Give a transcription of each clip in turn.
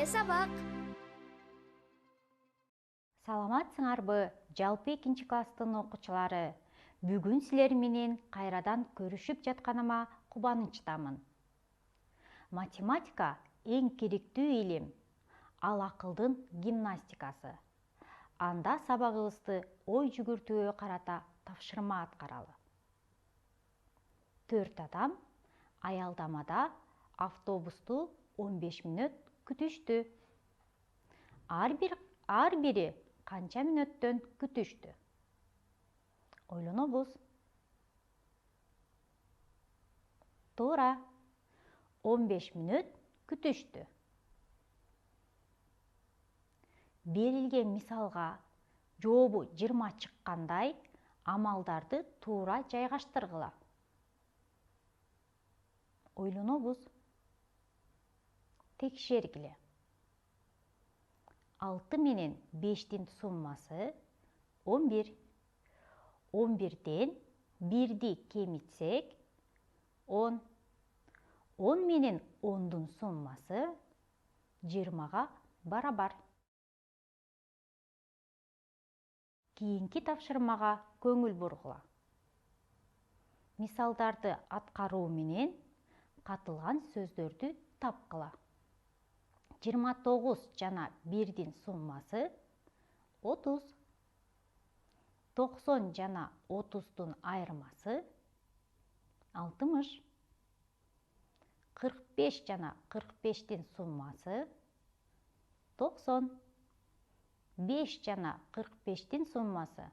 Келесі сабақ. Саламатсыңарбы, жалпы 2 класстын окуучулары. Бүгүн силер менен кайрадан көрүшүп жатканыма кубанычтамын. Математика эң керектүү илим. Ал акылдын гимнастикасы. Анда сабагыбызды ой жүгүртүүгө карата тапшырма аткаралы. 4 адам аялдамада автобусту 15 мүнөт күтүштү. Ар бири канча мүнөттөн күтүштү? Ойлонобуз. Туура. 15 мүнөт күтүштү. Берилген мисалга жообу 20 чыккандай амалдарды туура жайгаштыргыла. Ойлонобуз. Текшергиле. 6 менен 5-тин суммасы 11. 11-ден 1-ди кемитсек 10. 10 менен 10-дун суммасы 20-га барабар. Кийинки тапшырмага көңүл бургула. Мисалдарды аткаруу менен катылган сөздөрдү тапкыла. 29 жана 1-дин суммасы 30. 90 жана 30-дун айырмасы 60. 45 жана 45-тин суммасы 90. 5 жана 45-тин суммасы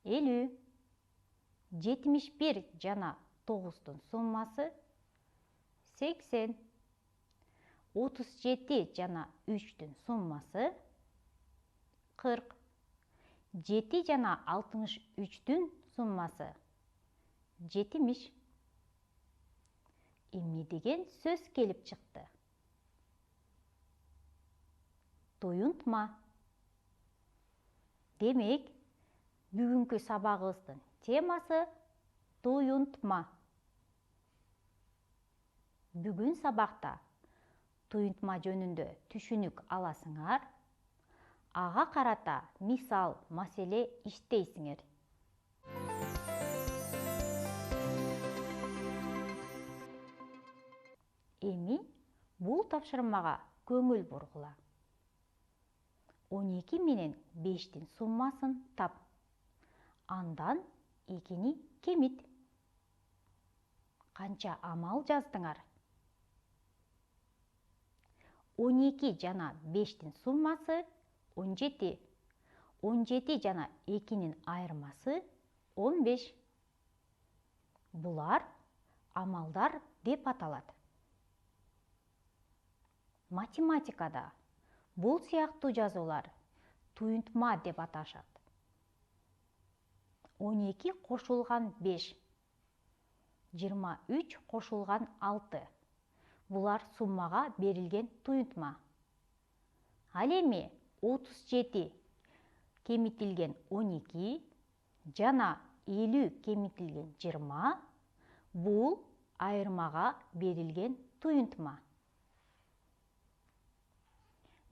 50. 71 жана 9-дун суммасы 80. 37 жана 3-тün суммасы 40. 7 жана 63-тün суммасы 70. Эмне деген сөз келип чыкты? Туюнтма. Демек, бүгүнкү сабагыбыздын темасы туюнтма. Бүгүн сабакта туюнтма жөнүндө түшүнүк аласыңар, ага карата мисал, маселе иштейсиңер. Эми бул тапшырмага көңүл бургула. 12 менен 5-тин суммасын тап. Андан 2-ни кемит. Канча амал жаздыңар? 12 жана 5-тин суммасы 17. 17 жана 2-нин айырмасы 15. Булар амалдар деп аталат. Математикада бул сыяктуу жазуулар туюнтма деп аташат. 12 кошулган 5. 23 кошулган 6. Булар суммага берилген туюнтма. Ал эми 37 кемитилген 12 жана 50 кемитилген 20 бул айырмага берилген туюнтма.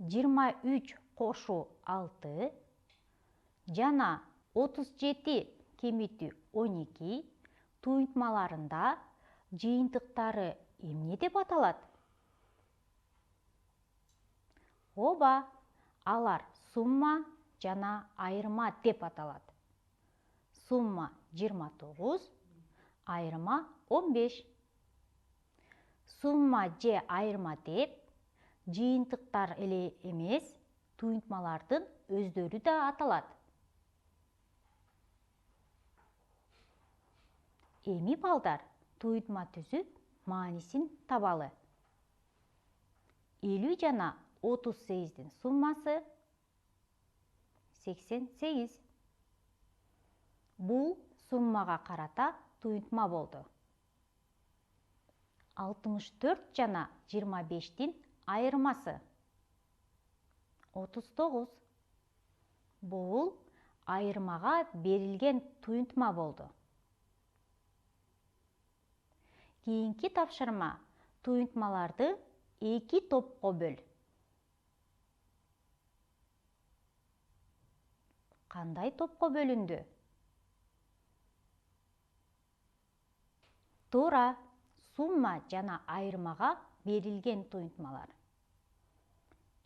23 кошу 6 жана 37 кемитүү 12 туюнтмаларында жыйынтыктары эмне деп аталат? Ооба, алар сумма жана айырма деп аталат. Сумма 29, айырма 15. Сумма же айырма деп жыйынтыктар эле эмес, туюнтмалардын өздөрү да аталат. Эми балдар туюнтма түзүп, маанисин табалы. 50 жана 38-дин суммасы 88. Бул суммага карата туюнтма болду. 64 жана 25-тин айырмасы 39. Бул айырмага берилген туюнтма болду. Кийинки тапшырма туюнтмаларды 2 топко бөл. Кандай топко бөлүндү? Туура, сумма жана айырмага берилген туюнтмалар.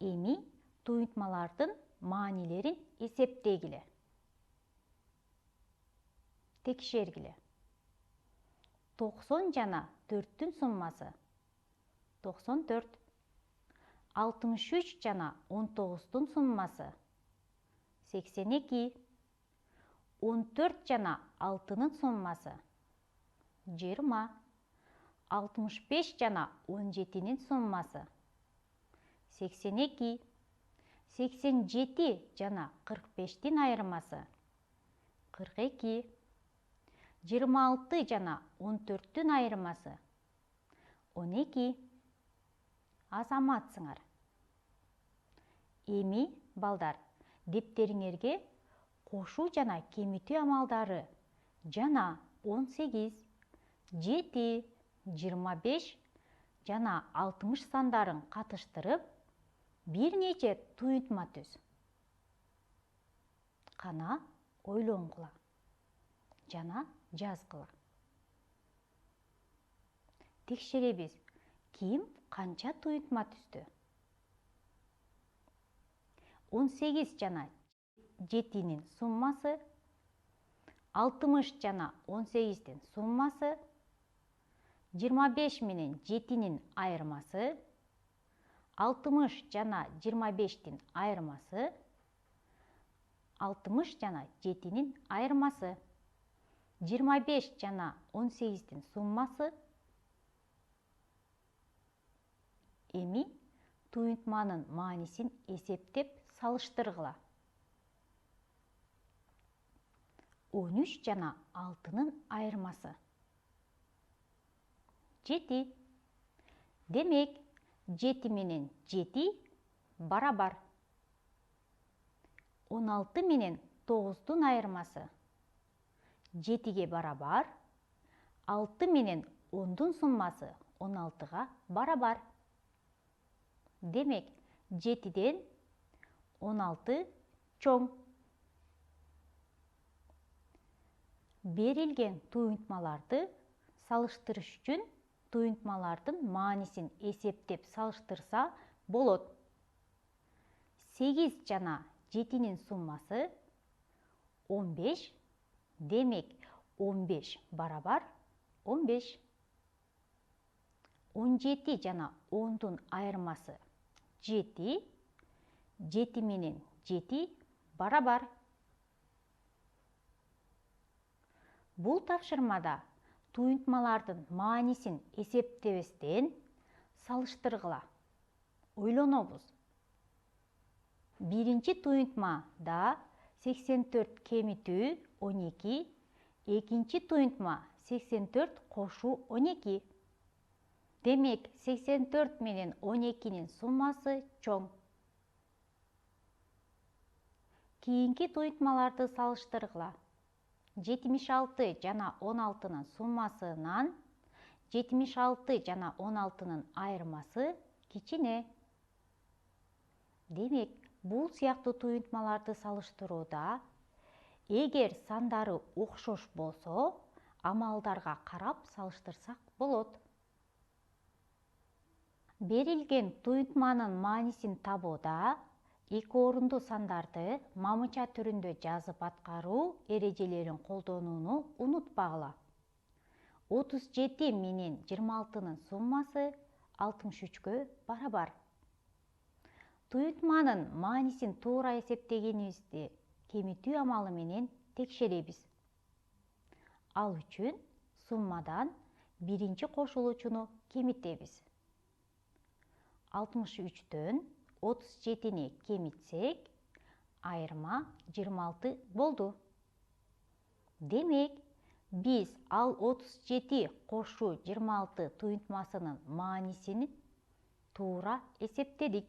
Эми туюнтмалардын маанилерин эсептегиле. Текшергиле. 90 жана 4-түн суммасы 94. 63 жана 19-тун суммасы 82. 14 жана 6-нын суммасы 20. 65 жана 17-нин суммасы 82. 87 жана 45-тин айырмасы 42. 26 жана 14-түн айырмасы 12. Азаматсыңар. Эми, балдар, дептериңерге кошуу жана кемитүү амалдары жана 18, 7, 25 жана 60 сандарын катыштырып, бир нече туюнтма түз. Кана ойлонгула жана жазгыла. Текшеребиз, ким канча туюнтма түздү? 18 жана 7-нин суммасы, 60 жана 18-тин суммасы, 25 менен 7-нин айырмасы, 60 жана 25-тин айырмасы, 60 жана 7-нин айырмасы, 25 жана 18-тин суммасы. Эми туюнтманын маанисин эсептеп салыштыргыла. 13 жана 6-нын айырмасы 7. Демек, 7 менен 7 барабар. 16 менен 9-тун айырмасы 7-ге барабар. 6 менен 10-дун суммасы 16-га барабар. Демек, 7-ден 16 чоң. Берилген туюнтмаларды салыштырыш үчүн туюнтмалардын маанисин эсептеп салыштырса болот. 8 жана 7-нин суммасы 15. Демек, 15 барабар 15. 17 жана 10-дун айырмасы 7. 7 менен 7 барабар. Бул тапшырмада туюнтмалардын маанисин эсептебестен салыштыргыла. Ойлонобуз. Биринчи туюнтмада 84 кемитүү 12, экинчи туюнтма 84 кошуу 12. Демек, 84 менен 12-нин суммасы чоң. Кийинки туюнтмаларды салыштыргыла. 76 жана 16-нын суммасынан 76 жана 16-нын айырмасы кичине. Демек, бул сыяктуу туюнтмаларды салыштырууда эгер сандары окшош болсо, амалдарга карап салыштырсак болот. Берилген туюнтманын маанисин табууда эки орундуу сандарды мамыча түрүндө жазып аткаруу эрежелерин колдонууну унутпагыла. 37 менен 26-нын суммасы 63-кө барабар. Туюнтманын маанисин туура эсептегенибизди кемитүү амалы менен текшеребиз. Ал үчүн суммадан биринчи кошулуучуну кемитебиз. 63-төн 37-ни кемитсек, айырма 26 болду. Демек, биз ал 37 кошуу 26 туюнтмасынын маанисин туура эсептедик.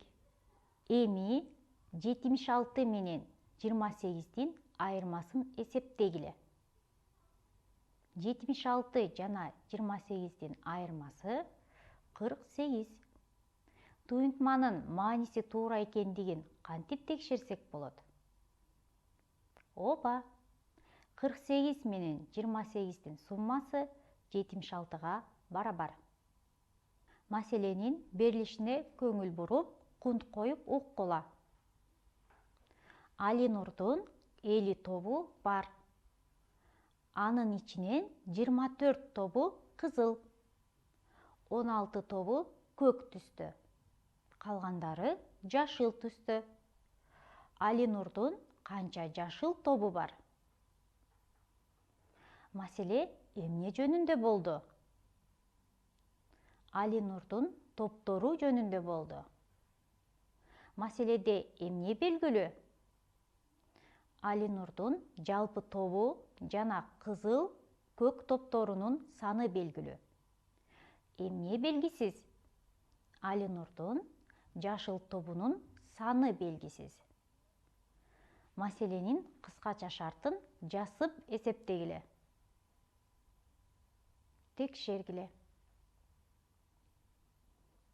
Эми 76 менен 28-тин айырмасын эсептегиле. 76 жана 28-тин айырмасы 48. Туюнтманын мааниси туура экендигин кантип текшерсек болот? Ооба, 48 менен 28-тин суммасы 76-га барабар. Маселенин берилишине көңүл буруп, кунт коюп уккула. Али Нурдун 50 тобу бар. Анын ичинен 24 тобу кызыл, 16 тобу көк түстө, калгандары жашыл түстө. Али Нурдун канча жашыл тобу бар? Маселе эмне жөнүндө болду? Али Нурдун топтору жөнүндө болду. Маселеде эмне белгилүү? Али Нурдун жалпы тобу жана кызыл, көк топторунун саны белгилүү. Эмне белгисиз? Али Нурдун жашыл тобунун саны белгисиз. Маселенин кыскача шартын жазып эсептегиле. Текшергиле.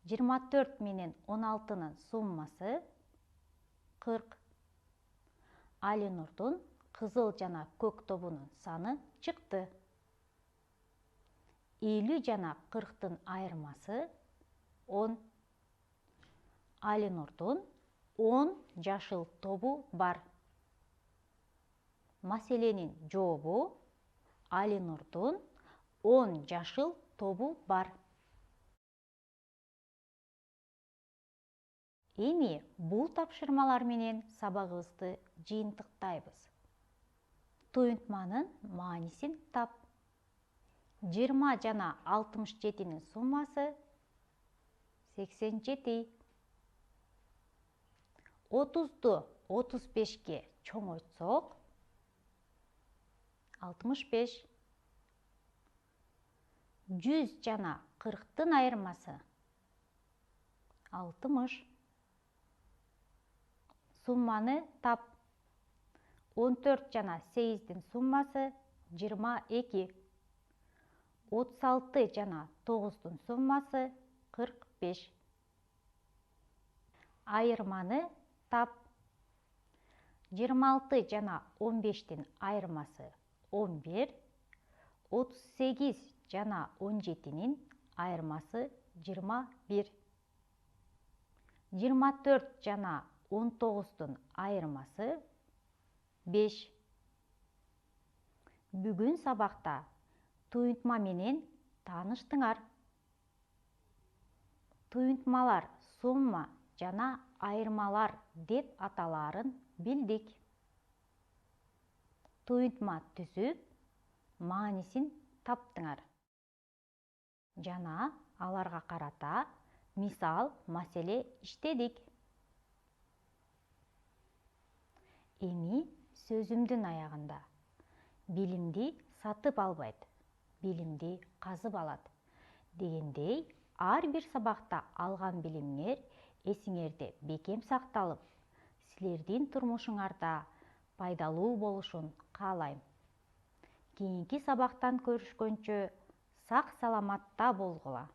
24 менен 16-нын суммасы 40. Али Нурдун кызыл жана көк тобунун саны чыкты. 50 жана 40-тын айырмасы 10. Али Нурдун 10 жашыл тобу бар. Маселенин жообу Али Нурдун 10 жашыл тобу бар. Эми бул тапшырмалар менен сабагыбызды жыйынтыктайбыз. Туюнтманын маанисин тап. 20 жана 67-нин суммасы 87. 30-ду 35-ке чоңойтсок 65. 100 жана 40-тын айырмасы 60. Сумманы тап. 14 жана 8-тин суммасы 22. 36 жана 9-тун суммасы 45. Айырманы тап. 26 жана 15-тин айырмасы 11. 38 жана 17-нин айырмасы 21. 24 жана 19-тун айырмасы 5. Бүгүн сабакта туюнтма менен тааныштыңар. Туюнтмалар сумма жана айырмалар деп аталаарын билдик. Туюнтма түзүп, маанисин таптыңар. Жана аларга карата мисал, маселе иштедик. Эми сөзүмдүн аягында билимди сатып албайт, билимди казып алат дегендей, ар бир сабакта алган билимиңер эсиңерде бекем сакталып, силердин турмушуңарда пайдалуу болушун каалайм. Кийинки сабактан көрүшкөнчө сак саламатта болгула.